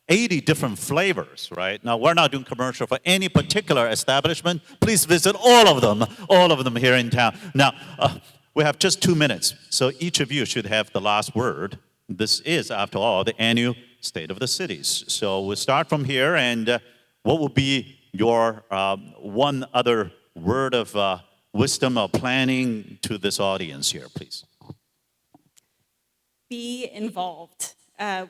80 different flavors, right? Now, we're not doing commercial for any particular establishment. Please visit all of them here in town. Now, we have just 2 minutes, so each of you should have the last word. This is, after all, the annual State of the Cities. So we'll start from here, and what will be your one other word of wisdom or planning to this audience here, please? Be involved.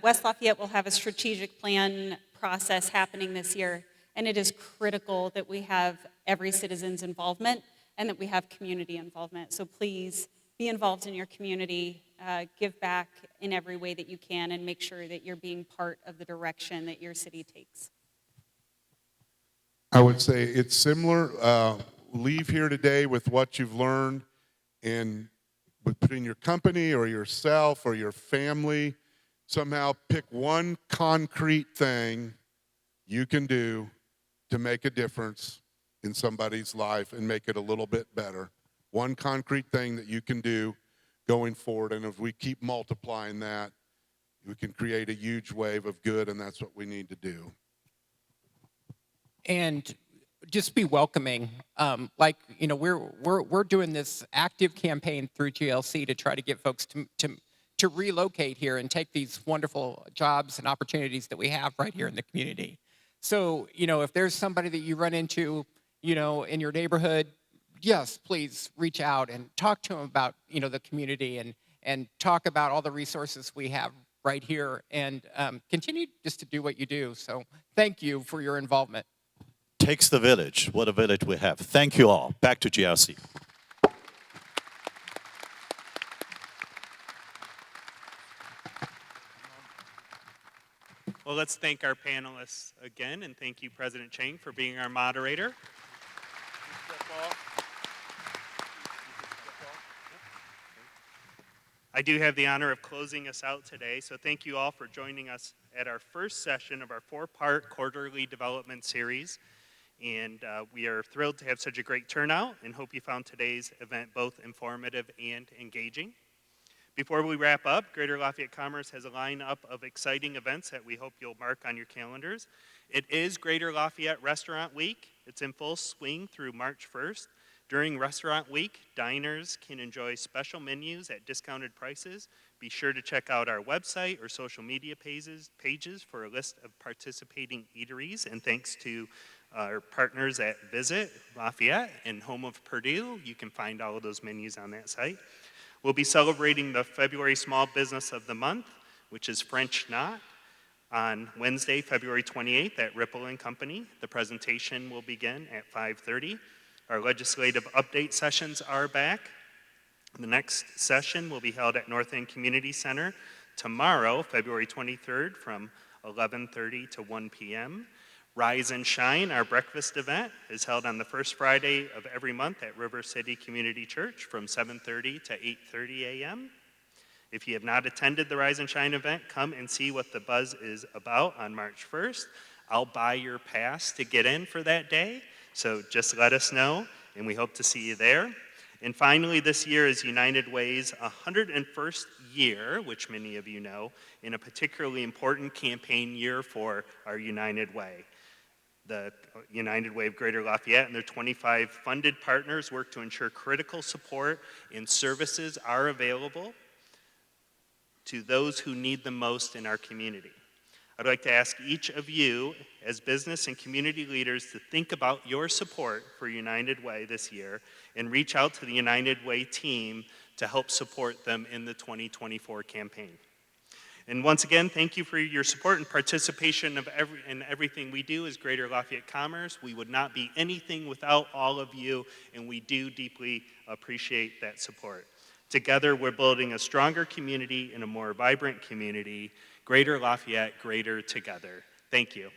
West Lafayette will have a strategic plan process happening this year, and it is critical that we have every citizen's involvement and that we have community involvement. So please be involved in your community, give back in every way that you can, and make sure that you're being part of the direction that your city takes. I would say it's similar. Leave here today with what you've learned, and between your company or yourself or your family, somehow pick one concrete thing you can do to make a difference in somebody's life and make it a little bit better. One concrete thing that you can do going forward, and if we keep multiplying that, we can create a huge wave of good, and that's what we need to do. And just be welcoming. Like, you know, we're doing this active campaign through GLC to try to get folks to relocate here and take these wonderful jobs and opportunities that we have right here in the community. So, you know, if there's somebody that you run into, you know, in your neighborhood, yes, please reach out and talk to them about, you know, the community and talk about all the resources we have right here, and continue just to do what you do. So thank you for your involvement. Takes the village. What a village we have. Thank you all. Back to GLC. Well, let's thank our panelists again, and thank you, President Chang, for being our moderator. I do have the honor of closing us out today, so thank you all for joining us at our first session of our 4-part quarterly development series. And we are thrilled to have such a great turnout and hope you found today's event both informative and engaging. Before we wrap up, Greater Lafayette Commerce has a lineup of exciting events that we hope you'll mark on your calendars. It is Greater Lafayette Restaurant Week. It's in full swing through March 1st. During Restaurant Week, diners can enjoy special menus at discounted prices. Be sure to check out our website or social media pages for a list of participating eateries. And thanks to our partners at Visit Lafayette and Home of Purdue, you can find all of those menus on that site. We'll be celebrating the February Small Business of the Month, which is French Knot, on Wednesday, February 28th at Ripple and Company. The presentation will begin at 5:30. Our legislative update sessions are back. The next session will be held at North End Community Center tomorrow, February 23rd, from 11:30 to 1 p.m. Rise and Shine, our breakfast event, is held on the first Friday of every month at River City Community Church from 7:30 to 8:30 a.m. If you have not attended the Rise and Shine event, come and see what the buzz is about on March 1st. I'll buy your pass to get in for that day, so just let us know, and we hope to see you there. And finally, this year is United Way's 101st year, which many of you know, and a particularly important campaign year for our United Way. The United Way of Greater Lafayette and their 25 funded partners work to ensure critical support and services are available to those who need them most in our community. I'd like to ask each of you, as business and community leaders, to think about your support for United Way this year and reach out to the United Way team to help support them in the 2024 campaign. And once again, thank you for your support and participation in everything we do as Greater Lafayette Commerce. We would not be anything without all of you, and we do deeply appreciate that support. Together, we're building a stronger community and a more vibrant community. Greater Lafayette, greater together. Thank you.